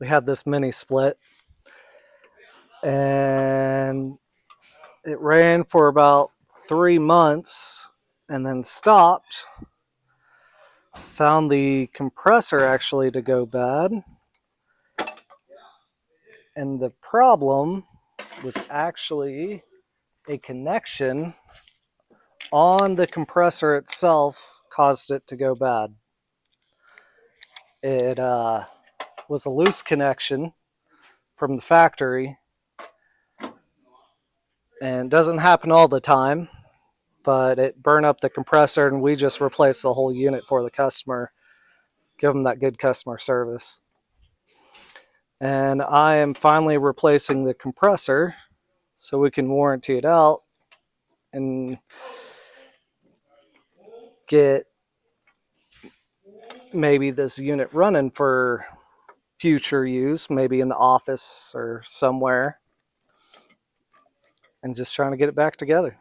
we had this mini split, and it ran for about 3 months and then stopped. Found the compressor actually to go bad, and the problem was actually a connection on the compressor itself caused it to go bad. It was a loose connection from the factory, and it doesn't happen all the time, but it burned up the compressor, and we just replaced the whole unit for the customer, give them that good customer service. And I am finally replacing the compressor so we can warranty it out and get maybe this unit running for future use, maybe in the office or somewhere, and just trying to get it back together.